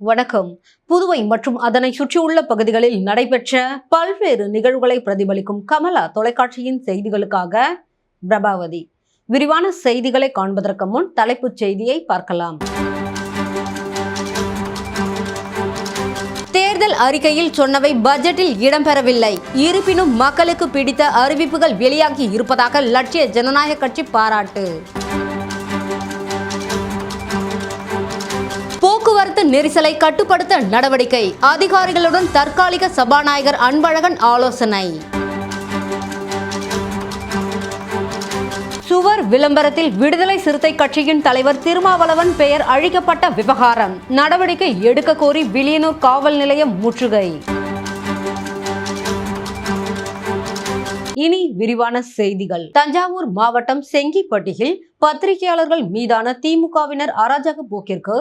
வணக்கம். புதுவை மற்றும் அதனை சுற்றியுள்ள பகுதிகளில் நடைபெற்ற பல்வேறு நிகழ்வுகளை பிரதிபலிக்கும் கமலா தொலைக்காட்சியின் செய்திகளுக்காக பிரபாவதி. விரிவான செய்திகளை காண்பதற்கு முன் தலைப்புச் செய்தியை பார்க்கலாம். தேர்தல் அறிக்கையில் சொன்னவை பட்ஜெட்டில் இடம்பெறவில்லை. இருப்பினும் மக்களுக்கு பிடித்த அறிவிப்புகள் வெளியாகி இருப்பதாக லட்சிய ஜனநாயக கட்சி பாராட்டு. போக்குவரத்து நெரிசலை கட்டுப்படுத்த நடவடிக்கை. அதிகாரிகளுடன் தற்காலிக சபாநாயகர் அன்பழகன் ஆலோசனை. சுவர் விளம்பரத்தில் விடுதலை சிறுத்தை கட்சியின் தலைவர் திருமாவளவன் பெயர் அழிக்கப்பட்ட விவகாரம். நடவடிக்கை எடுக்க கோரி வில்லியனூர் காவல் நிலையம் முற்றுகை. இனி விரிவான செய்திகள். தஞ்சாவூர் மாவட்டம் செங்கிப்பட்டியில் பத்திரிகையாளர்கள் மீதான திமுகவினர் அராஜக போக்கிற்கு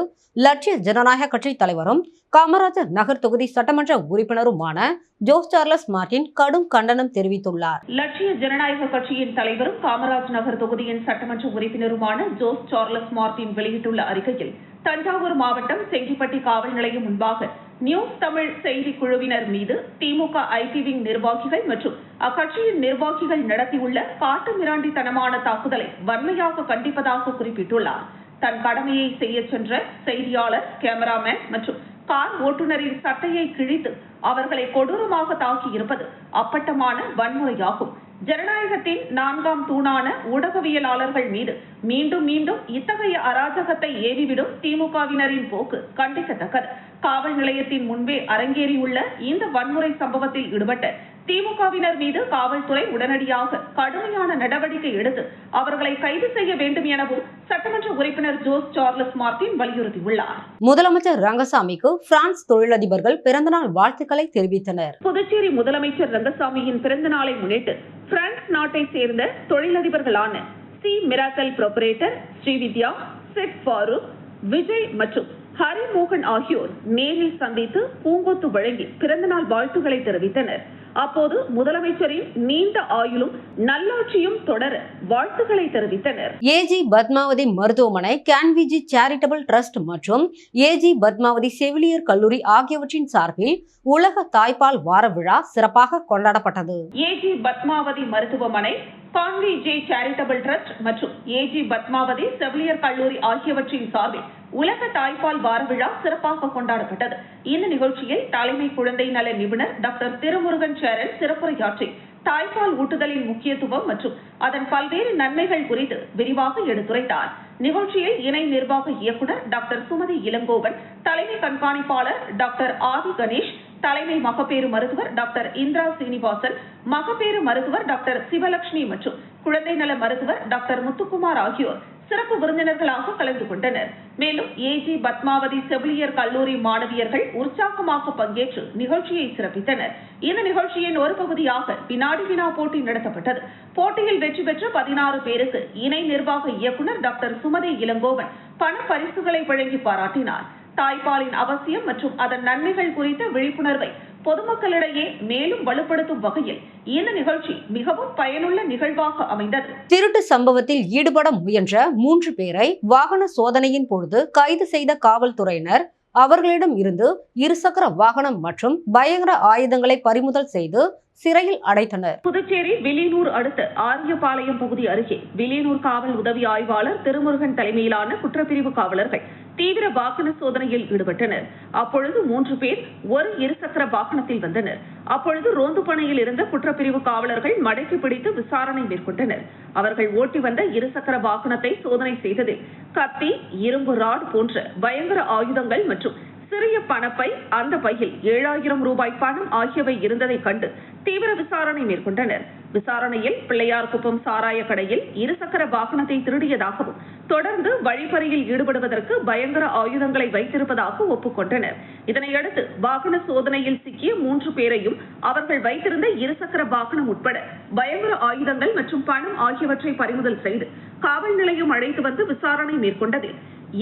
லட்சிய ஜனநாயக கட்சி தலைவரும் காமராஜர் நகர் தொகுதி சட்டமன்ற உறுப்பினருமான ஜோஸ் சார்லஸ் மார்டின் கடும் கண்டனம் தெரிவித்துள்ளார். லட்சிய ஜனநாயக கட்சியின் தலைவரும் காமராஜ் நகர் தொகுதியின் சட்டமன்ற உறுப்பினருமான ஜோஸ் சார்லஸ் மார்டின் வெளியிட்டுள்ள அறிக்கையில், தஞ்சாவூர் மாவட்டம் செங்கிப்பட்டி காவல் நிலையம் முன்பாக நியூஸ் தமிழ் செய்தி குழுவினர் மீது திமுக ஐடி விங் நிர்வாகிகள் மற்றும் அக்கட்சியின் நிர்வாகிகள் நடத்தியுள்ள காட்டு மிராண்டித்தனமான தாக்குதலை வன்மையாக கண்டிப்பதாக குறிப்பிட்டுள்ளார். தன் கடமையை செய்ய சென்ற செய்தியாளர், கேமராமேன் மற்றும் கார் ஓட்டுநரின் சட்டையை கிழித்து அவர்களை கொடூரமாக தாக்கி இருப்பது அப்பட்டமான வன்முறையாகும். ஜனநாயகத்தின் 4ஆம் தூணான ஊடகவியலாளர்கள் மீது மீண்டும் மீண்டும் இத்தகைய அராஜகத்தை ஏவிவிடும் திமுகவினரின் போக்கு கண்டிக்கத்தக்கது. காவல் நிலையத்தின் முன்பே அரங்கேறியுள்ள இந்த வன்முறை சம்பவத்தில் ஈடுபட்ட திமுகவினர் மீது காவல்துறை உடனடியாக கடுமையான நடவடிக்கை எடுத்து அவர்களை கைது செய்ய வேண்டும் எனவும் சட்டமன்ற உறுப்பினர் ஜோஸ் சார்லஸ் மார்டின் வலியுறுத்தியுள்ளார். முதலமைச்சர் ரங்கசாமிக்கு பிரான்ஸ் தொழிலதிபர்கள் பிறந்தநாள் வாழ்த்துக்களை தெரிவித்தனர். புதுச்சேரி முதலமைச்சர் ரங்கசாமியின் பிறந்த நாளை முன்னிட்டு பிரான்ஸ் நாட்டை சேர்ந்த தொழிலதிபர்களான சி மிராக்கல் புரோபரேட்டர் ஸ்ரீவித்யா, செட் ஃபாரூக், விஜய் மற்றும் ஹரிமோகன் ஆகியோர் நேரில் சந்தித்து பூங்கொத்து வழங்கி பிறந்தநாள் வாழ்த்துக்களை தெரிவித்தனர். அப்போது முதலமைச்சரின் நீண்ட ஆயுளும் நல்லாட்சியும் தொடர வாழ்த்துக்களை தெரிவித்தனர். ஏஜி பத்மாவதி மருத்துவமனை, கேன்விஜி சேரிட்டபிள் டிரஸ்ட் மற்றும் ஏஜி பத்மாவதி செவிலியர் கல்லூரி ஆகியவற்றின் சார்பில் உலக தாய்ப்பால் வார விழா சிறப்பாக கொண்டாடப்பட்டது. ஏஜி பத்மாவதி மருத்துவமனை, கான்விஜே சேரிட்டபிள் டிரஸ்ட் மற்றும் ஏஜி பத்மாவதி செவிலியர் கல்லூரி ஆகியவற்றின் சார்பில் உலக தாய்ப்பால் வார விழா சிறப்பாக கொண்டாடப்பட்டது. இந்த நிகழ்ச்சியில் தலைமை குழந்தை நல நிபுணர் டாக்டர் திருமுருகன் சேரன் சிறப்புரையாற்றி தாய்ப்பால் ஊட்டுதலின் முக்கியத்துவம் மற்றும் அதன் பல்வேறு நன்மைகள் குறித்து விரிவாக எடுத்துரைத்தார். நிகழ்ச்சியில் இணை நிர்வாக இயக்குநர் டாக்டர் சுமதி இளங்கோவன், தலைமை கண்காணிப்பாளர் டாக்டர் ஆதி கணேஷ், தலைமை மகப்பேறு மருத்துவர் டாக்டர் இந்திரா சீனிவாசன், மகப்பேறு மருத்துவர் டாக்டர் சிவலட்சுமி மற்றும் குழந்தை நல மருத்துவர் டாக்டர் முத்துக்குமார் ஆகியோர் சிறப்பு விருந்தினர்களாக கலந்து கொண்டனர். மேலும் ஏஜி பத்மாவதி செவிலியர் கல்லூரி மாணவியர்கள் உற்சாகமாக பங்கேற்று நிகழ்ச்சியை சிறப்பித்தனர். இந்த நிகழ்ச்சியின் ஒரு பகுதியாக வினாடி வினா போட்டி நடத்தப்பட்டது. போட்டியில் வெற்றி பெற்ற 16 பேருக்கு இணை நிர்வாக இயக்குநர் டாக்டர் சுமதி இளங்கோவன் பண பரிசுகளை வழங்கி பாராட்டினார். தாய்ப்பாலின் அவசியம் மற்றும் அதன் நன்மைகள் குறித்த விழிப்புணர்வை பொதுமக்களிடையே மேலும் வலுப்படுத்தும் வகையில் இந்த நிகழ்ச்சி மிகவும் பயனுள்ள நிகழ்வாக அமைந்தது. திருட்டு சம்பவத்தில் ஈடுபட முயன்ற 3 பேரை வாகன சோதனையின் பொழுது கைது செய்த காவல்துறையினர் அவர்களிடம் இருந்து இருசக்கர வாகனம் மற்றும் பயங்கர ஆயுதங்களை பறிமுதல் செய்து சிறையில் அடைத்தனர். புதுச்சேரி வில்லியனூர் அடுத்த ஆரியபாளையம் பகுதி அருகே வில்லியனூர் காவல் உதவி ஆய்வாளர் திருமுருகன் தலைமையிலான குற்றப்பிரிவு காவலர்கள் தீவிர வாகன சோதனையில் ஈடுபட்டனர். அப்பொழுது 3 பேர் ஒரு இருசக்கர வாகனத்தில் வந்தனர். அப்பொழுது ரோந்து பணியில் இருந்த குற்றப்பிரிவு காவலர்கள் மடக்கி பிடித்து விசாரணை மேற்கொண்டனர். அவர்கள் ஓட்டி வந்த இருசக்கர வாகனத்தை சோதனை செய்ததில் கத்தி, இரும்பு ராட் போன்ற பயங்கர ஆயுதங்கள் மற்றும் சிறிய பணப்பை, அந்த பையில் 7000 ரூபாய் பணம் ஆகியவை இருந்ததை கண்டு தீவிர விசாரணை மேற்கொண்டனர். விசாரணையில் பிள்ளையார்குப்பம் சாராய கடையில் இருசக்கர வாகனத்தை திருடியதாகவும் தொடர்ந்து வழிப்பறியில் ஈடுபடுவதற்கு பயங்கர ஆயுதங்களை வைத்திருப்பதாக ஒப்புக்கொண்டனர். இதனையடுத்து வாகன சோதனையில் சிக்கிய 3 பேரையும் அவர்கள் வைத்திருந்த இருசக்கர வாகனம் உட்பட பயங்கர ஆயுதங்கள் மற்றும் பணம் ஆகியவற்றை பறிமுதல் செய்து காவல் நிலையம் அழைத்து வந்து விசாரணை மேற்கொண்டதில்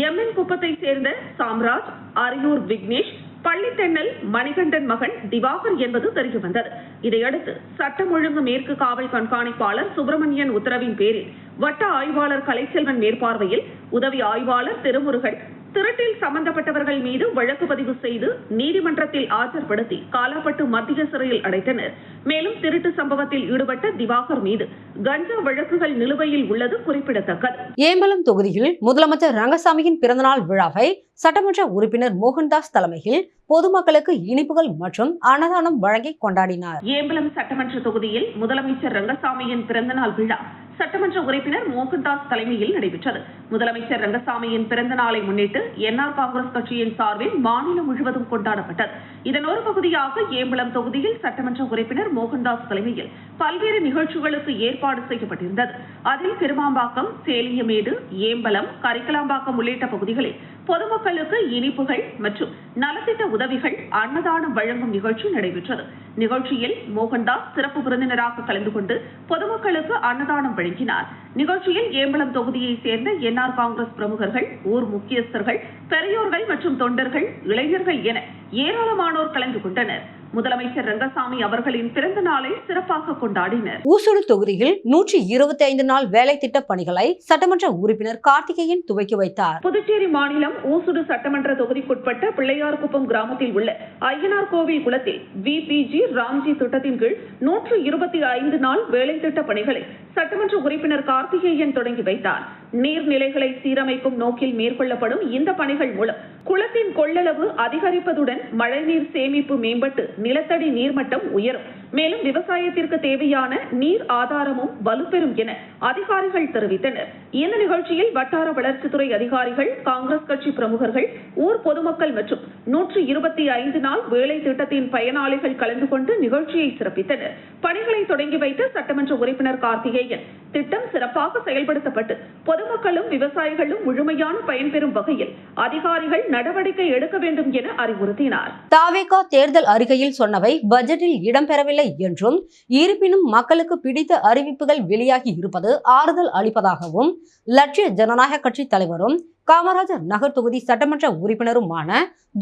எம்என் குப்பத்தை சேர்ந்த சாம்ராஜ், அரியூர் விக்னேஷ், பள்ளித்தென்னல் மணிகண்டன் மகன் திவாகர் என்பது தெரியவந்தது. இதையடுத்து சட்டம் ஒழுங்கு மேற்கு காவல் கண்காணிப்பாளர் சுப்பிரமணியன் உத்தரவின் பேரில் வட்ட ஆய்வாளர் கலைச்செல்வன் மேற்பார்வையில் உதவி ஆய்வாளர் திருமுருகன், திருட்டில் சம்பந்தப்பட்டவர்கள் மீது வழக்கு பதிவு செய்து நீதிமன்றத்தில் ஆஜர்படுத்தி காலாப்பட்டு மத்திய சிறையில் அடைத்தனர். மேலும் திருட்டு சம்பவத்தில் ஈடுபட்ட திவாகர் மீது கஞ்சா வழக்குகள் நிலுவையில் உள்ளது குறிப்பிடத்தக்கது. ஏம்பலம் தொகுதியில் முதலமைச்சர் ரங்கசாமியின் பிறந்தநாள் விழாவை சட்டமன்ற உறுப்பினர் மோகன்தாஸ் தலைமையில் பொதுமக்களுக்கு இனிப்புகள் மற்றும் அன்னதானம் வழங்கி கொண்டாடினார். ஏம்பலம் சட்டமன்ற தொகுதியில் முதலமைச்சர் ரங்கசாமியின் பிறந்தநாள் விழா சட்டமன்ற உறுப்பினர் மோகன்தாஸ் தலைமையில் நடைபெற்றது. முதலமைச்சர் ரங்கசாமியின் பிறந்த நாளை முன்னிட்டு என்ஆர் காங்கிரஸ் கட்சியின் சார்பில் மாநிலம் முழுவதும் கொண்டாடப்பட்டது. இதன் ஒரு பகுதியாக ஏம்பலம் தொகுதியில் சட்டமன்ற உறுப்பினர் மோகன்தாஸ் தலைமையில் பல்வேறு நிகழ்ச்சிகளுக்கு ஏற்பாடு செய்யப்பட்டிருந்தது. அதில் கிருமாம்பாக்கம், சேலியமேடு, ஏம்பலம், கரிக்கலாம்பாக்கம் உள்ளிட்ட பகுதிகளில் பொதுமக்களுக்கு இனிப்புகள் மற்றும் நலத்திட்ட உதவிகள், அன்னதானம் வழங்கும் நிகழ்ச்சி நடைபெற்றது. நிகழ்ச்சியில் மோகன்தாஸ் சிறப்பு விருந்தினராக கலந்து கொண்டு பொதுமக்களுக்கு அன்னதானம் வழங்கினார். நிகழ்ச்சியில் ஏம்பலம் தொகுதியை சேர்ந்த என்ஆர் காங்கிரஸ் பிரமுகர்கள், ஊர் முக்கியஸ்தர்கள், பெரியோர்கள் மற்றும் தொண்டர்கள், இளைஞர்கள் என ஏராளமானோர் கலந்து கொண்டனர். முதலமைச்சர் ரங்கசாமி அவர்களின் பிறந்த நாளை சிறப்பாக கொண்டாடினர். ஊசுடு தொகுதியில் 125 நாள் வேலை திட்ட பணிகளை சட்டமன்ற உறுப்பினர் கார்த்திகேயன் துவக்கி வைத்தார். புதுச்சேரி மாநிலம் ஊசுடு சட்டமன்ற தொகுதிக்குட்பட்ட பிள்ளையார்குப்பம் கிராமத்தில் உள்ள ஐயனார் கோவில் குளத்தில் விபிஜி ராம்ஜி திட்டத்தின் கீழ் 125 நாள் வேலை திட்ட பணிகளை சட்டமன்ற உறுப்பினர் கார்த்திகேயன் தொடங்கி வைத்தார். நீர்நிலைகளை சீரமைக்கும் நோக்கில் மேற்கொள்ளப்படும் இந்த பணிகள் மூலம் குளத்தின் கொள்ளளவு அதிகரிப்பதுடன் மழைநீர் சேமிப்பு மேம்பட்டு நிலத்தடி நீர்மட்டம் உயரும். மேலும் விவசாயத்திற்கு தேவையான நீர் ஆதாரமும் வலுப்பெறும் என அதிகாரிகள் தெரிவித்தனர். இந்த நிகழ்ச்சியில் வட்டார வளர்ச்சித்துறை அதிகாரிகள், காங்கிரஸ் கட்சி பிரமுகர்கள், ஊர் பொதுமக்கள் மற்றும் 125 நாள் வேலை திட்டத்தின் பயனாளிகள் கலந்து கொண்டு நிகழ்ச்சியை சிறப்பித்தனர். பணிகளை தொடங்கி வைத்த சட்டமன்ற உறுப்பினர் கார்த்திகேயன் திட்டம் சிறப்பாக செயல்படுத்தப்பட்டு பொதுமக்களும் விவசாயிகளும் முழுமையான பயன்பெறும் வகையில் அதிகாரிகள் நடவடிக்கை எடுக்க வேண்டும் என அறிவுறுத்தினார். தாவேகா தேர்தல் அறிக்கையில் சொன்னவை பட்ஜெட்டில் இடம்பெறவில்லை என்றும், இருப்பினும் மக்களுக்கு பிடித்த அறிவிப்புகள் வெளியாகி இருப்பது ஆறுதல் அளிப்பதாகவும் லட்சிய ஜனநாயக கட்சி தலைவரும் காமராஜர் நகர் தொகுதி சட்டமன்ற உறுப்பினருமான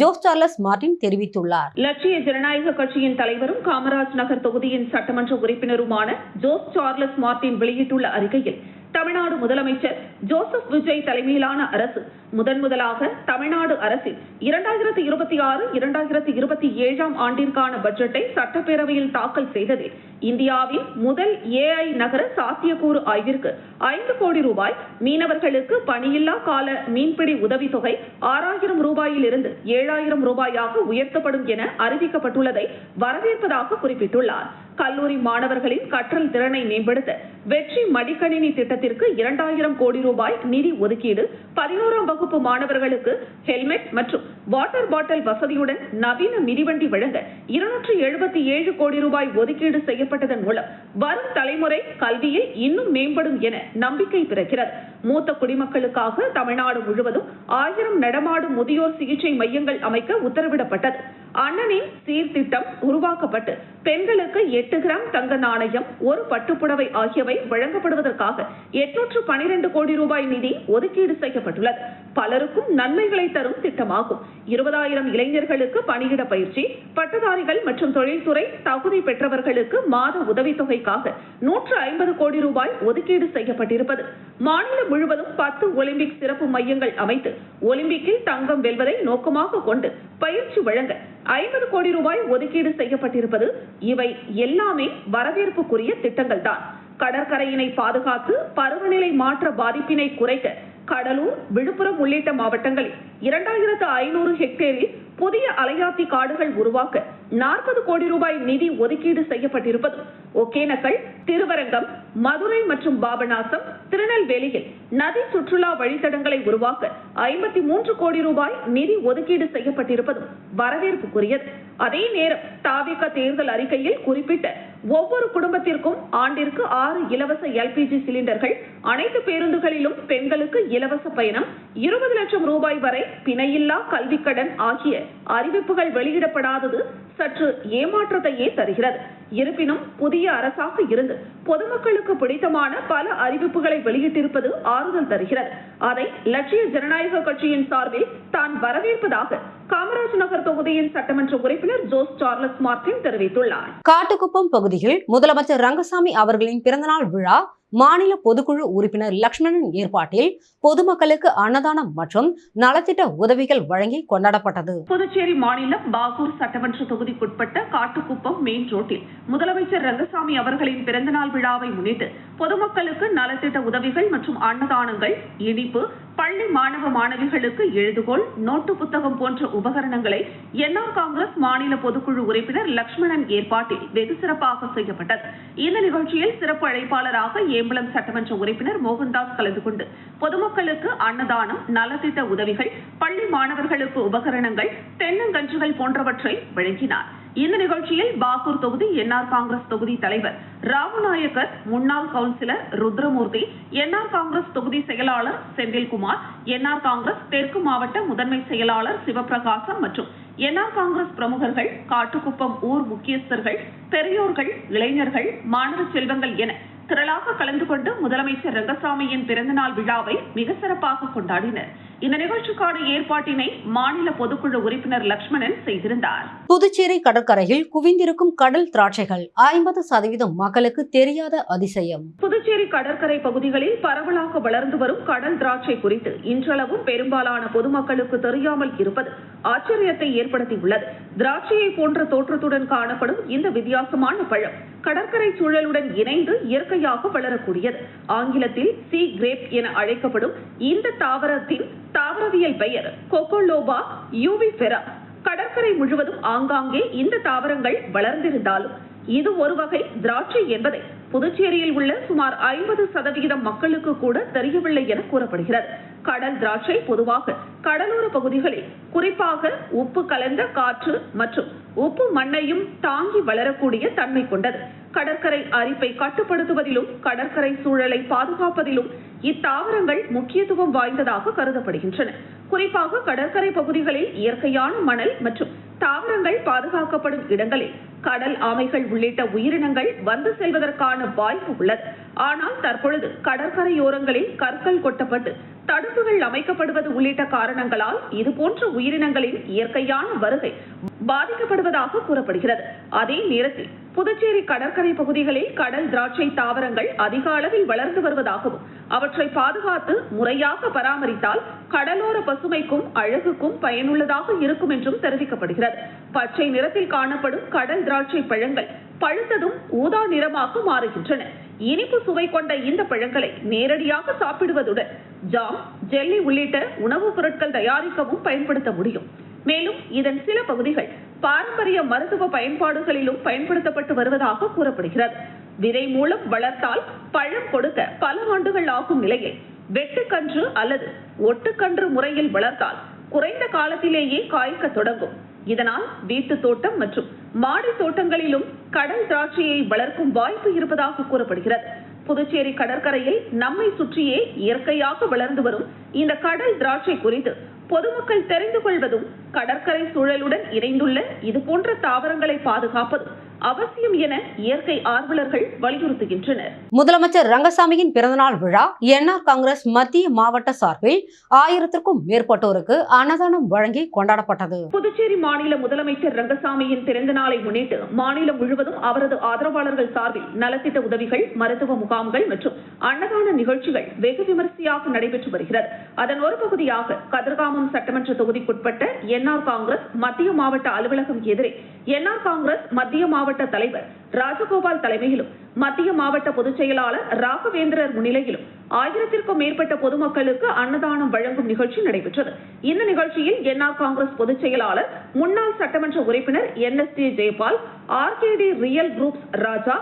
ஜோஸ் சார்லஸ் மார்டின் தெரிவித்துள்ளார். லட்சிய ஜனநாயக கட்சியின் தலைவரும் காமராஜ் நகர் தொகுதியின் சட்டமன்ற உறுப்பினருமான ஜோஸ் சார்லஸ் மார்டின் வெளியிட்டுள்ள அறிக்கையில், தமிழ்நாடு முதலமைச்சர் ஜோசப் விஜய் தலைமையிலான அரசு முதன்முதலாக தமிழ்நாடு அரசின் 2026-2027 ஆண்டிற்கான பட்ஜெட்டை சட்டப்பேரவையில் தாக்கல் செய்ததில் இந்தியாவின் முதல் AI நகர சாத்தியக்கூறு ஆய்விற்கு 5 கோடி ரூபாய், மீனவர்களுக்கு பணியில்லா கால மீன்பிடி உதவித்தொகை 6,000 ரூபாயிலிருந்து 7,000 ரூபாயாக உயர்த்தப்படும் என அறிவிக்கப்பட்டுள்ளதை வரவேற்பதாக குறிப்பிட்டுள்ளார். கல்லூரி மாணவர்களின் கற்றல் திறனை மேம்படுத்த வெற்றி மடிக்கணினி திட்டத்திற்கு 2,000 கோடி ரூபாய் நிதி ஒதுக்கீடு, 11ஆம் வகுப்பு மாணவர்களுக்கு ஹெல்மெட் மற்றும் வாட்டர் பாட்டில் வசதியுடன் நவீன மிதிவண்டி வழங்க 277 கோடி ரூபாய் ஒதுக்கீடு செய்யப்பட்டதன் மூலம் வரும் தலைமுறை கல்வியில் இன்னும் மேம்படும் என நம்பிக்கை பிறக்கிறது. மூத்த குடிமக்களுக்காக தமிழ்நாடு முழுவதும் 1000 நடமாடும் முதியோர் சிகிச்சை மையங்கள் அமைக்க உத்தரவிடப்பட்டது. அண்ணனின் சீர்திட்டம் உருவாக்கப்பட்டு பெண்களுக்கு 8 கிராம் தங்க நாணயம், 1 பட்டுப்புடவை ஆகியவை வழங்கப்படுவதற்காக 812 கோடி ரூபாய் நிதி ஒதுக்கீடு செய்யப்பட்டுள்ளது. பலருக்கும் நன்மைகளை தரும் திட்டமாகும். 20,000 இளைஞர்களுக்கு பணியிட பயிற்சி, பட்டதாரிகள் மற்றும் தொழில்துறை தகுதி பெற்றவர்களுக்கு மாத உதவித்தொகைக்காக 150 கோடி ரூபாய் ஒதுக்கீடு செய்யப்பட்டிருப்பது. மாநிலம் முழுவதும் 10 ஒலிம்பிக் சிறப்பு மையங்கள் அமைத்து ஒலிம்பிக்கில் தங்கம் வெல்வதை நோக்கமாக கொண்டு பயிற்சி வழங்க 50 கோடி ரூபாய் ஒதுக்கீடு செய்யப்பட்டிருப்பது. இவை எல்லாமே வரவேற்புக்குரிய திட்டங்கள் தான். கடற்கரையினை பாதுகாத்து பருவநிலை மாற்ற பாதிப்பினை குறைக்க கடலூர், விழுப்புரம் உள்ளிட்ட மாவட்டங்களில் 2,500 ஹெக்டேரில் புதிய அலையாத்தி காடுகள் உருவாக்க 40 கோடி ரூபாய் நிதி ஒதுக்கீடு செய்யப்பட்டிருப்பது. ஒகேனக்கல், திருவரங்கம், மதுரை மற்றும் பாபநாசம், திருநெல்வேலியில் நதி சுற்றுலா வழித்தடங்களை உருவாக்க 53 கோடி ரூபாய் நிதி ஒதுக்கீடு செய்யப்பட்டிருப்பதும் வரவேற்புக்குரியது. அதே நேரம் தாவேகா தேர்தல் அறிக்கையில் குறிப்பிட்ட ஒவ்வொரு குடும்பத்திற்கும் ஆண்டிற்கு 6 இலவச LPG சிலிண்டர்கள், அனைத்து பேருந்துகளிலும் பெண்களுக்கு இலவச பயணம், 20 லட்சம் ரூபாய் வரை பிணையில்லா கல்விக்கடன் ஆகிய அறிவிப்புகள் வெளியிடப்படாதது சற்று ஏமாற்றத்தையே தருகிறது. இருப்பினும் புதிய அரசாக இருந்து பொதுமக்களுக்கு பிடித்தமான பல அறிவிப்புகளை வெளியிட்டிருப்பது ஆறுதல் தருகிறது. அதை லட்சிய ஜனநாயக கட்சியின் சார்பில் தான் வரவேற்பதாக காமராஜ் நகர் தொகுதியின் சட்டமன்ற உறுப்பினர் ஜோஸ் சார்லஸ் மார்டின் தெரிவித்துள்ளார். காட்டுக்குப்பம் பகுதியில் முதலமைச்சர் ரங்கசாமி அவர்களின் பிறந்தநாள் விழா மாநில பொதுக்குழு உறுப்பினர் லட்சுமணன் ஏற்பாட்டில் பொதுமக்களுக்கு அன்னதானம் மற்றும் நலத்திட்ட உதவிகள் வழங்கி கொண்டாடப்பட்டது. புதுச்சேரி மாநிலம் பாகூர் சட்டமன்ற தொகுதிக்குட்பட்ட காட்டுக்குப்பம் மெயின் ரோட்டில் முதலமைச்சர் ரங்கசாமி அவர்களின் பிறந்தநாள் விழாவை முன்னிட்டு பொதுமக்களுக்கு நலத்திட்ட உதவிகள் மற்றும் அன்னதானங்கள், இனிப்பு, பள்ளி மாணவ மாணவிகளுக்கு எழுதுகோள், நோட்டு புத்தகம் போன்ற உபகரணங்களை என்ஆர் காங்கிரஸ் மாநில பொதுக்குழு உறுப்பினர் லட்சுமணன் ஏற்பாட்டில் வெகு சிறப்பாக செய்யப்பட்டது. இந்த நிகழ்ச்சியில் சிறப்பு அழைப்பாளராக ஏம்பலம் சட்டமன்ற உறுப்பினர் மோகன்தாஸ் கலந்து கொண்டு பொதுமக்களுக்கு அன்னதானம், நலத்திட்ட உதவிகள், பள்ளி மாணவர்களுக்கு உபகரணங்கள், தென்னங்கன்றுகள் போன்றவற்றை வழங்கினார். இந்த நிகழ்ச்சியில் பாகூர் தொகுதி என்ஆர் காங்கிரஸ் தொகுதி தலைவர் ராமநாயக்கர், முன்னாள் கவுன்சிலர் ருத்ரமூர்த்தி, என்ஆர் காங்கிரஸ் தொகுதி செயலாளர் செந்தில்குமார், என்ஆர் காங்கிரஸ் தெற்கு மாவட்ட முதன்மை செயலாளர் சிவபிரகாசம் மற்றும் என்ஆர் காங்கிரஸ் பிரமுகர்கள், காட்டுக்குப்பம் ஊர் முக்கியஸ்தர்கள், பெரியோர்கள், இளைஞர்கள், மாணவ செல்வங்கள் என திரளாக கலந்து கொண்டு முதலமைச்சர் ரங்கசாமியின் பிறந்தநாள் விழாவை மிக சிறப்பாக கொண்டாடினர். இந்த நிகழ்ச்சிக்கான ஏற்பாட்டினை மாநில பொதுக்குழு உறுப்பினர் லட்சுமணன் செய்திருந்தார். புதுச்சேரி கடற்கரையில் குவிந்திருக்கும் கடல் திராட்சைகள் 50% மக்களுக்கு தெரியாத அதிசயம். புதுச்சேரி கடற்கரை பகுதிகளில் பரவலாக வளர்ந்து வரும் கடல் திராட்சை குறித்து இன்றளவும் பெரும்பாலான பொதுமக்களுக்கு தெரியாமல் இருப்பது ஆச்சரியத்தை ஏற்படுத்தியுள்ளது. திராட்சையை போன்ற தோற்றத்துடன் காணப்படும் இந்த வித்தியாசமான பழம் கடற்கரை சூழலுடன் இணைந்து இயற்கையாக வளரக்கூடியது. ஆங்கிலத்தில் சி கிரேப் என அழைக்கப்படும் இந்த தாவரத்தின் தாவரவியல் பெயர் கொக்கோலோபா யூவிஃபெரா. கடற்கரை முழுவதும் ஆங்காங்கே இந்த தாவரங்கள் வளர்ந்திருந்தாலும் இது ஒரு வகை திராட்சை என்பதை புதுச்சேரியில் உள்ள சுமார் 50% மக்களுக்கு கூட தெரியவில்லை என கூறப்படுகிறது. கடல் திராட்சை பொதுவாக கடலோர பகுதிகளில், குறிப்பாக உப்பு கலந்த காற்று மற்றும் உப்பு மண்ணையும் தாங்கி வளரக்கூடிய தன்மை கொண்டது. கடற்கரை அரிப்பை கட்டுப்படுத்துவதிலும் கடற்கரை சூழலை பாதுகாப்பதிலும் இத்தாவரங்கள் முக்கியத்துவம் வாய்ந்ததாக கருதப்படுகின்றன. குறிப்பாக கடற்கரை பகுதிகளில் இயற்கையான மணல் மற்றும் தாவரங்கள் பாதுகாக்கப்படும் இடங்களில் கடல் ஆமைகள் உள்ளிட்ட உயிரினங்கள் வந்து செல்வதற்கான வாய்ப்பு உள்ளது. ஆனால் தற்பொழுது கடற்கரையோரங்களில் கற்கள் கொட்டப்பட்டு தடுப்புகள் அமைக்கப்படுவது உள்ளிட்ட காரணங்களால் இதுபோன்ற உயிரினங்களின் இயற்கையான வருகை பாதிக்கப்படுவதாக கூறப்படுகிறது. அதே நேரத்தில் புதுச்சேரி கடற்கரை பகுதிகளில் கடல் திராட்சை தாவரங்கள் அதிக அளவில் வளர்ந்து வருவதாகவும் அவற்றை பாதுகாத்து முறையாக பராமரித்தால் கடலோர பசுமைக்கும் அழகுக்கும் பயனுள்ளதாக இருக்கும் என்றும் தெரிவிக்கப்படுகிறது. பச்சை நிறத்தில் காணப்படும் கடல் திராட்சை பழங்கள் பழுத்ததும் ஊதா நிறமாக மாறுகின்றன. இனிப்பு சுவை கொண்ட இந்த பழங்களை நேரடியாக சாப்பிடுவதுடன் ஜாம், ஜெல்லி உள்ளிட்ட உணவுப் பொருட்கள் தயாரிக்கவும் பயன்படுத்த முடியும். மேலும் இதன் சில பகுதிகள் பாரம்பரிய மருத்துவ பயன்பாடுகளிலும் பயன்படுத்தப்பட்டு வருவதாக கூறப்படுகிறது. விதை மூலம் வளர்த்தால் பழம் கொடுக்க பல ஆண்டுகள் ஆகும் நிலையில் வெட்டுக்கன்று அல்லது ஒட்டுக்கன்று முறையில் வளர்த்தால் குறைந்த காலத்திலேயே காய்க்க தொடங்கும். இதனால் வீட்டு தோட்டம் மற்றும் மாடி தோட்டங்களிலும் கடல் திராட்சையை வளர்க்கும் வாய்ப்பு இருப்பதாக கூறப்படுகிறது. புதுச்சேரி கடற்கரையில் நம்மை சுற்றியே இயற்கையாக வளர்ந்து வரும் இந்த கடல் திராட்சை குறித்து பொதுமக்கள் தெரிந்து கொள்வதும் கடற்கரை சூழலுடன் இணைந்துள்ள இதுபோன்ற தாவரங்களை பாதுகாப்பதும் அவசியம் என இயற்கை ஆர்வலர்கள் வலியுறுத்துகின்றனர். முதலமைச்சர் ரங்கசாமியின் பிறந்தநாள் விழா என்ஆர் காங்கிரஸ் மத்திய மாவட்ட சார்பில் 1000க்கும் மேற்பட்டோருக்கு அன்னதானம் வழங்கி கொண்டாடப்பட்டது. புதுச்சேரி மாநில முதலமைச்சர் ரங்கசாமியின் பிறந்த நாளை முன்னிட்டு மாநிலம் முழுவதும் அவரது ஆதரவாளர்கள் சார்பில் நலத்திட்ட உதவிகள், மருத்துவ முகாம்கள் மற்றும் அன்னதான நிகழ்ச்சிகள் வெகு விமரிசையாக நடைபெற்று வருகிறது. அதன் ஒரு பகுதியாக கதிர்காமம் சட்டமன்ற தொகுதிக்குட்பட்ட என்ஆர் காங்கிரஸ் மத்திய மாவட்ட அலுவலகம் எதிரே என்ஆர் காங்கிரஸ் மத்திய மாவட்ட தலைவர் ராஜகோபால் தலைமையிலும் மத்திய மாவட்ட பொதுச் செயலாளர் ராகவேந்திரர் முன்னிலையிலும் 1000க்கும் மேற்பட்ட பொதுமக்களுக்கு அன்னதானம் வழங்கும் நிகழ்ச்சி நடைபெற்றது. இந்த நிகழ்ச்சியில் என்ஆர் காங்கிரஸ் பொதுச் செயலாளர் முன்னாள் சட்டமன்ற உறுப்பினர் NSD Jayapal, RKD real groups Raja,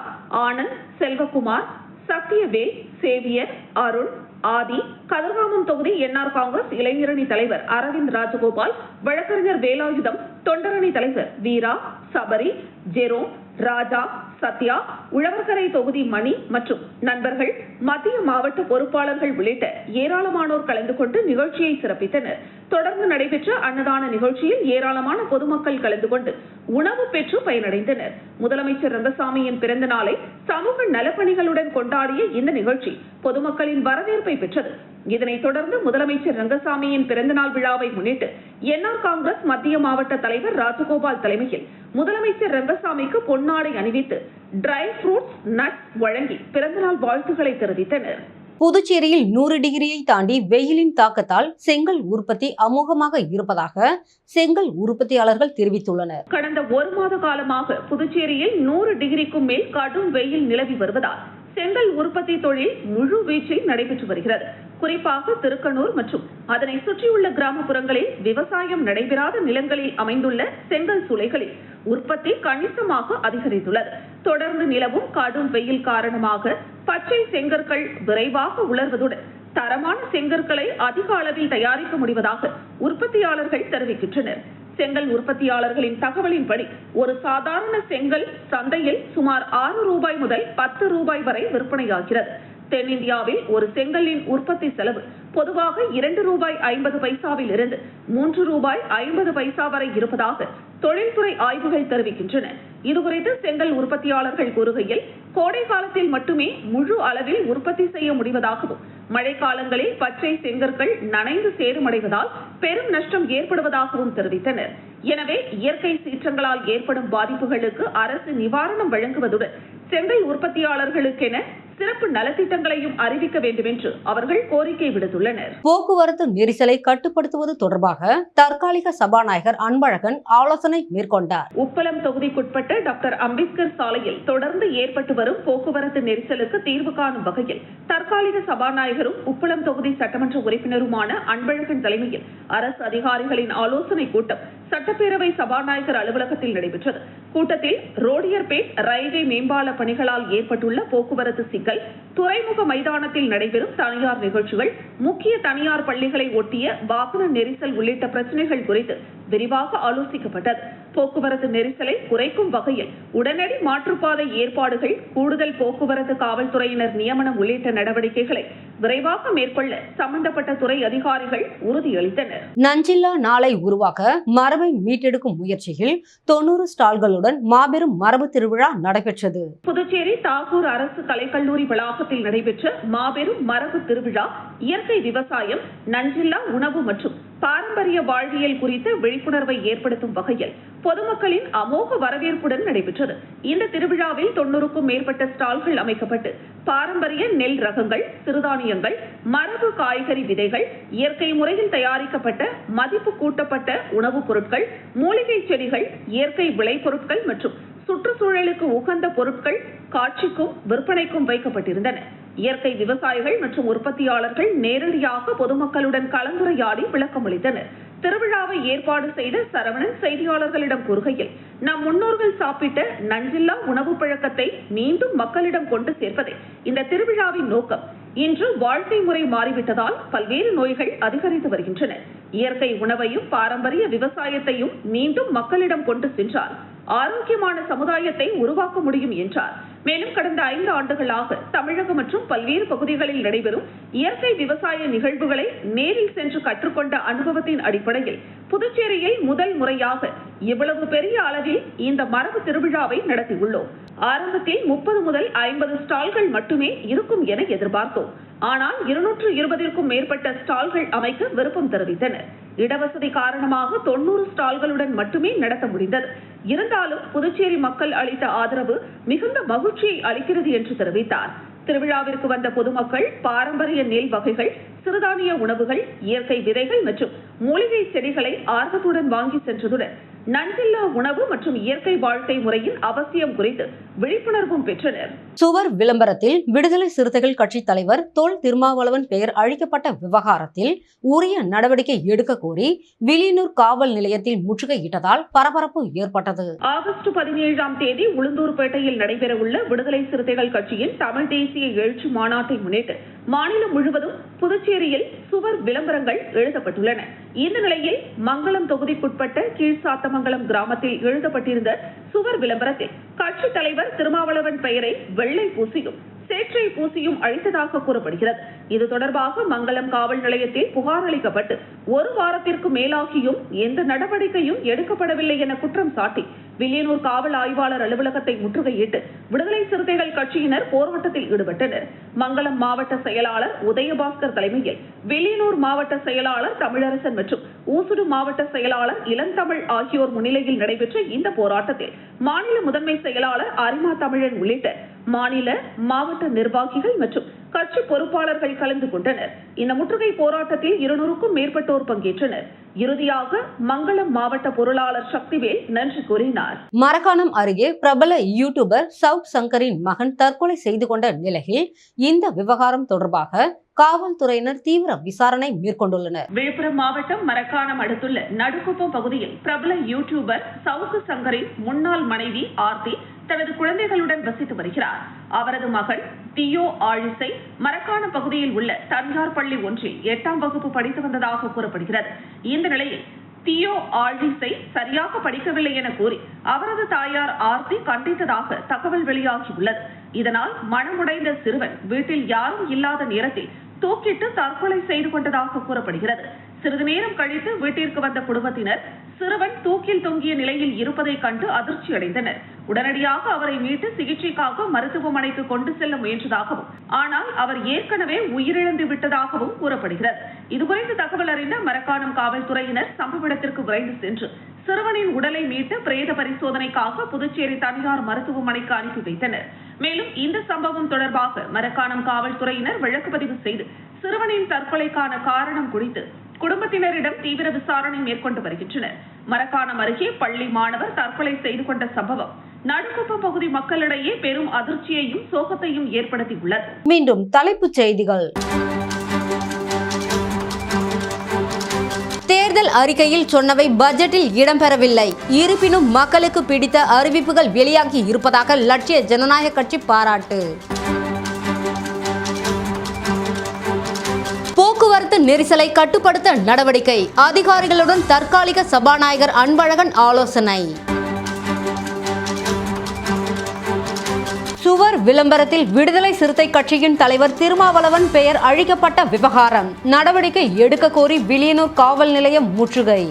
Anand, Selvakumar, Sathiyavel, Xavier, Arun, Aadhi, Kadirkamam தொகுதி என்ஆர் காங்கிரஸ் இளைஞரணி தலைவர் அரவிந்த் ராஜகோபால், வழக்கறிஞர் வேலாயுதம், தொண்டரணி தலைவர் வீரா, சபரி, ஜெரோம், ராஜா, சத்யா, உழவர்கரை தொகுதி மணி மற்றும் நண்பர்கள், மத்திய மாவட்ட பொறுப்பாளர்கள் உள்ளிட்ட ஏராளமானோர் கலந்து கொண்டு நிகழ்ச்சியை சிறப்பித்தனர். தொடர்ந்து நடைபெற்ற அன்னதான நிகழ்ச்சியில் ஏராளமான பொதுமக்கள் கலந்து கொண்டு உணவு பெற்று பயனடைந்தனர். முதலமைச்சர் ரங்கசாமியின் பிறந்த நாளை சமூக நலப்பணிகளுடன் கொண்டாடிய இந்த நிகழ்ச்சி பொதுமக்களின் வரவேற்பை பெற்றது. இதனைத் தொடர்ந்து முதலமைச்சர் ரங்கசாமியின் பிறந்தநாள் விழாவை முன்னிட்டு என்ஆர் காங்கிரஸ் மத்திய மாவட்ட தலைவர் ராஜகோபால் தலைமையில் முதலமைச்சர் ரங்கசாமிக்கு பொன்னாடை அணிவித்து டிரை ஃப்ரூட்ஸ், நட்ஸ் வழங்கி பிறந்தநாள் வாழ்த்துக்களை தெரிவித்தனர். புதுச்சேரியில் 100 டிகிரியை தாண்டி வெயிலின் தாக்கத்தால் செங்கல் உற்பத்தி அமோகமாக இருப்பதாக செங்கல் உற்பத்தியாளர்கள் தெரிவித்துள்ளனர். கடந்த 1 மாத காலமாக புதுச்சேரியில் 100 டிகிரிக்கும் மேல் கடும் வெயில் நிலவி வருவதால் செங்கல் உற்பத்தி தொழில் முழு வீச்சில் நடைபெற்று வருகிறது. குறிப்பாக திருக்கனூர் மற்றும் அதனை சுற்றியுள்ள கிராமப்புறங்களில் விவசாயம் நடைபெறாத நிலங்களில் அமைந்துள்ள செங்கல் சூளைகளில் உற்பத்தி கணிசமாக அதிகரித்துள்ளது. தொடர்ந்து நிலவும் கடும் வெயில் காரணமாக பச்சை செங்கற்கள் விரைவாக உலர்வதுடன் தரமான செங்கற்களை அதிக அளவில் தயாரிக்க முடிவதாக உற்பத்தியாளர்கள் தெரிவிக்கின்றனர். செங்கல் உற்பத்தியாளர்களின் தகவலின்படி ஒரு சாதாரண செங்கல் சந்தையில் சுமார் 6 ரூபாய் முதல் 10 ரூபாய் வரை விற்பனையாகிறது. தென்னிந்தியாவில் ஒரு செங்கலின் உற்பத்தி செலவு பொதுவாக 2 ரூபாய் 50 பைசாவில் இருந்து 3 ரூபாய் 50 பைசா வரை இருப்பதாக தொழில்துறை ஆய்வுகள் தெரிவிக்கின்றன. இதுகுறித்து செங்கல் உற்பத்தியாளர்கள் கூறுகையில், கோடை காலத்தில் மட்டுமே முழு அளவில் உற்பத்தி செய்ய முடிவதாகவும், மழைக்காலங்களில் பச்சை செங்கற்கள் நனைந்து சேதமடைவதால் பெரும் நஷ்டம் ஏற்படுவதாகவும் தெரிவித்தனர். எனவே இயற்கை சீற்றங்களால் ஏற்படும் பாதிப்புகளுக்கு அரசு நிவாரணம் வழங்குவதுடன் செங்கல் உற்பத்தியாளர்களுக்கென சிறப்பு நலத்திட்டங்களையும் அறிவிக்க வேண்டும் என்று அவர்கள் கோரிக்கை விடுத்துள்ளனர். போக்குவரத்து நெரிசலை கட்டுப்படுத்துவது தொடர்பாக தற்காலிக சபாநாயகர் அன்பழகன் ஆலோசனை மேற்கொண்டார். உப்பளம் தொகுதிக்குட்பட்ட டாக்டர் அம்பேத்கர் சாலையில் தொடர்ந்து ஏற்பட்டு வரும் போக்குவரத்து நெரிசலுக்கு தீர்வு காணும் வகையில் தற்காலிக சபாநாயகரும் உப்பளம் தொகுதி சட்டமன்ற உறுப்பினருமான அன்பழகன் தலைமையில் அரசு அதிகாரிகளின் ஆலோசனை கூட்டம் சட்டப்பேரவை சபாநாயகர் அலுவலகத்தில் நடைபெற்றது. கூட்டத்தில் ரோடியர்பேட் ரயில்வே மேம்பால பணிகளால் ஏற்பட்டுள்ள போக்குவரத்து சிக்கல், துறைமுக மைதானத்தில் நடைபெறும் தனியார் நிகழ்ச்சிகள், முக்கிய தனியார் பள்ளிகளை ஒட்டிய வாகன நெரிசல் உள்ளிட்ட பிரச்சனைகள் குறித்து விரிவாக ஆலோசிக்கப்பட்டது. போக்குவரத்து நெரிசலை குறைக்கும் வகையில் உடனடி மாற்றுப்பாதை ஏற்பாடுகள், கூடுதல் போக்குவரத்து காவல்துறையினர் நியமனம் உள்ளிட்ட நடவடிக்கைகளை விரைவாக மேற்கொள்ள சம்பந்தப்பட்ட துறை அதிகாரிகள் உறுதியளித்தனர். நஞ்சில்லா நாளை உருவாக்க மரபை மீட்டெடுக்கும் முயற்சியில் 90 ஸ்டால்களுடன் மாபெரும் மரபு திருவிழா நடைபெற்றது. புதுச்சேரி தாகூர் அரசு கலைக்கல்லூரி வளாகத்தில் நடைபெற்ற மாபெரும் மரபு திருவிழா இயற்கை விவசாயம், நஞ்சில்லா உணவு மற்றும் பாரம்பரிய வாழ்வியல் குறித்த விழிப்புணர்வை ஏற்படுத்தும் வகையில் பொதுமக்களின் அமோக வரவேற்புடன் நடைபெற்றது. இந்த திருவிழாவில் 90க்கும் மேற்பட்ட ஸ்டால்கள் அமைக்கப்பட்டு பாரம்பரிய நெல் ரகங்கள், சிறுதானியங்கள், மரபு காய்கறி விதைகள், இயற்கை முறையில் தயாரிக்கப்பட்ட மதிப்பு கூட்டப்பட்ட உணவுப் பொருட்கள், மூலிகை செடிகள், இயற்கை விளைபொருட்கள் மற்றும் சுற்றுச்சூழலுக்கு உகந்த பொருட்கள் காட்சிக்கும் விற்பனைக்கும் வைக்கப்பட்டிருந்தன. இயற்கை விவசாயிகள் மற்றும் உற்பத்தியாளர்கள் நேரடியாக பொதுமக்களுடன் கலந்துரையாடி விளக்கமளித்தனர். திருவிழாவை ஏற்பாடு செய்த சரவணன் செய்தியாளர்களிடம் கூறுகையில், நம் முன்னோர்கள் சாப்பிட்ட நஞ்சில்லா உணவு பழக்கத்தை மீண்டும் மக்களிடம் கொண்டு சேர்ப்பதே இந்த திருவிழாவின் நோக்கம். இன்று வாழ்க்கை முறை மாறிவிட்டதால் பல்வேறு நோய்கள் அதிகரித்து வருகின்றன. இயற்கை உணவையும் பாரம்பரிய விவசாயத்தையும் மீண்டும் மக்களிடம் கொண்டு சென்றால் ஆரோக்கியமான சமுதாயத்தை உருவாக்க முடியும் என்றார். மேலும் கடந்த 5 ஆண்டுகளாக தமிழகம் மற்றும் பல்வேறு பகுதிகளில் நடைபெறும் இயற்கை விவசாய நிகழ்வுகளை நேரில் சென்று கற்றுக்கொண்ட அனுபவத்தின் அடிப்படையில் புதுச்சேரியில் முதல் முறையாக இவ்வளவு பெரிய அளவில் இந்த மரபு திருவிழாவை நடத்தியுள்ளோம். ஆரம்பத்தில் 30 முதல் 50 ஸ்டால்கள் மட்டுமே இருக்கும் என எதிர்பார்த்தோம். ஆனால் 220க்கும் மேற்பட்ட ஸ்டால்கள் அமைக்க விருப்பம் தெரிவித்தனர். இடவசதி காரணமாக 90 ஸ்டால்களுடன் மட்டுமே நடத்த முடிந்தது. இருந்தாலும் புதுச்சேரி மக்கள் அளித்த ஆதரவு மிகுந்த மகிழ்ச்சியை அளிக்கிறது என்று தெரிவித்தார். திருவிழாவிற்கு வந்த பொதுமக்கள் பாரம்பரிய நெல் வகைகள், சிறுதானிய உணவுகள், இயற்கை விதைகள் மற்றும் மூலிகை செடிகளை ஆர்வத்துடன் வாங்கி சென்றதுடன் நஞ்சில்லா உணவு மற்றும் இயற்கை வாழ்க்கை முறையின் அவசியம் குறித்து விழிப்புணர்வும் பெற்றனர். சுவர் விளம்பரத்தில் விடுதலை சிறுத்தைகள் கட்சி தலைவர் தொல் திருமாவளவன் பெயர் அழிக்கப்பட்ட விவகாரத்தில் உரிய நடவடிக்கை எடுக்க கோரி வில்லியனூர் காவல் நிலையத்தில் முற்றுகையிட்டதால் பரபரப்பு ஏற்பட்டது. ஆகஸ்ட் 17ஆம் தேதி உளுந்தூர்பேட்டையில் நடைபெறவுள்ள விடுதலை சிறுத்தைகள் கட்சியின் தமிழ் தேசிய எழுச்சி மாநாட்டை முன்னிட்டு மாநிலம் முழுவதும் புதுச்சேரியில் சுவர் விளம்பரங்கள் எழுதப்பட்டுள்ளன. இந்த நிலையில் மங்களம் தொகுதிக்குட்பட்ட கீழ்சாத்தமங்கலம் கிராமத்தில் எழுதப்பட்டிருந்த சுவர் விளம்பரத்தில் கட்சி தலைவர் திருமாவளவன் பெயரை வெள்ளை பூசியும் சேற்றை பூசியும் அழித்ததாக கூறப்படுகிறது. இது தொடர்பாக மங்களம் காவல் நிலையத்தில் புகார் அளிக்கப்பட்டு 1 வாரத்திற்கு மேலாகியும் எந்த நடவடிக்கையும் எடுக்கப்படவில்லை என குற்றம் சாட்டி வில்லியனூர் காவல் ஆய்வாளர் அலுவலகத்தை முற்றுகையிட்டு விடுதலை சிறுத்தைகள் கட்சியினர் போராட்டத்தில் ஈடுபட்டனர். மங்களம் மாவட்ட செயலாளர் உதயபாஸ்கர் தலைமையில் வில்லியனூர் மாவட்ட செயலாளர் தமிழரசன் மற்றும் ஊசுடு மாவட்ட செயலாளர் இளந்தமிழ் ஆகியோர் முன்னிலையில் நடைபெற்ற இந்த போராட்டத்தில் மாநில முதன்மை செயலாளர் அரிமா தமிழன் உள்ளிட்ட மாநில மாவட்ட நிர்வாகிகள் மற்றும் கட்சி பொறுப்பாளர்கள் கலந்து கொண்டனர். இந்த முற்றுகை போராட்டத்தில் 200க்கும் மேற்பட்டோர் பங்கேற்றனர். இறுதியாக மங்களம் மாவட்ட பொருளாளர் சக்திவேல் நன்றி கூறினார். மரக்காணம் அருகே பிரபல யூடியூபர் சவுத் சங்கரின் மகன் தற்கொலை செய்து கொண்ட நிலையில் இந்த விவகாரம் தொடர்பாக காவல்துறையினர் தீவிர விசாரணை மேற்கொண்டுள்ளனர். விழுப்புரம் மாவட்டம் மரக்காணம் அடுத்துள்ள நடுக்குப்பம் பகுதியில் பிரபல யூடியூபர் சவுத் சங்கரின் முன்னாள் மனைவி ஆர்த்தி தனது குழந்தைகளுடன் வசித்து வருகிறார். அவரது மகன் தியோ ஆழிசை மரக்காணம் பகுதியில் உள்ள தனியார் பள்ளி ஒன்றில் 8ஆம் வகுப்பு படித்து வந்ததாக கூறப்படுகிறது. இந்த நிலையில் தியோ ஆழிசை சரியாக படிக்கவில்லை என கூறி அவரது தாயார் ஆர்த்தி கண்டித்ததாக தகவல் வெளியாகியுள்ளது. இதனால் மனமுடைந்த சிறுவன் வீட்டில் யாரும் இல்லாத நேரத்தில் தூக்கிட்டு தற்கொலை செய்து கொண்டதாக கூறப்படுகிறது. சிறிது நேரம் கழித்து வீட்டிற்கு வந்த குடும்பத்தினர் சிறுவன் தூக்கில் தொங்கிய நிலையில் இருப்பதை கண்டு அதிர்ச்சி அடைந்தனர். உடனடியாக அவரை மீட்டு சிகிச்சைக்காக மருத்துவமனைக்கு கொண்டு செல்ல முயன்றதாகவும் ஆனால் அவர் ஏற்கனவே உயிரிழந்து விட்டதாகவும் கூறப்படுகிறது. இதுகுறித்து தகவல் அறிந்த மரக்காணம் காவல்துறையினர் சம்பவ இடத்திற்கு விரைந்து சென்று சிறுவனின் உடலை மீட்டு பிரேத பரிசோதனைக்காக புதுச்சேரி தனியார் மருத்துவமனைக்கு அனுப்பி வைத்தனர். மேலும் இந்த சம்பவம் தொடர்பாக மரக்காணம் காவல்துறையினர் வழக்கு பதிவு செய்து சிறுவனின் தற்கொலைக்கான காரணம் குறித்து குடும்பத்தினரிடம் தீவிர விசாரணை மேற்கொண்டு வருகின்றனர். மரக்காணம் அருகே பள்ளி மாணவர் தற்கொலை செய்து கொண்ட சம்பவம் நடுக்குப்பம் பகுதி மக்களிடையே பெரும் அதிர்ச்சியையும் சோகத்தையும் ஏற்படுத்தியுள்ளது. மீண்டும் தலைப்புச் செய்திகள். தேர்தல் அறிக்கையில் சொன்னவை பட்ஜெட்டில் இடம்பெறவில்லை. இருப்பினும் மக்களுக்கு பிடித்த அறிவிப்புகள் வெளியாகி இருப்பதாக லட்சிய ஜனநாயக கட்சி பாராட்டு. போக்குவரத்து நெரிசலை கட்டுப்படுத்த நடவடிக்கை. அதிகாரிகளுடன் தற்காலிக சபாநாயகர் அன்பழகன் ஆலோசனை. சுவர் விளம்பரத்தில் விடுதலை சிறுத்தை கட்சியின் தலைவர் திருமாவளவன் பெயர் அழிக்கப்பட்ட விவகாரம். நடவடிக்கை எடுக்க கோரி வில்லியனூர் காவல் நிலையம் முற்றுகை.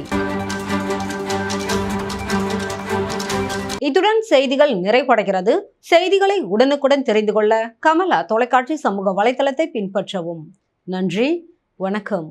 இத்துடன் செய்திகள் நிறைவடைகிறது. செய்திகளை உடனுக்குடன் தெரிந்து கொள்ள கமலா தொலைக்காட்சி சமூக வலைதளத்தை பின்பற்றவும். நன்றி, வணக்கம்.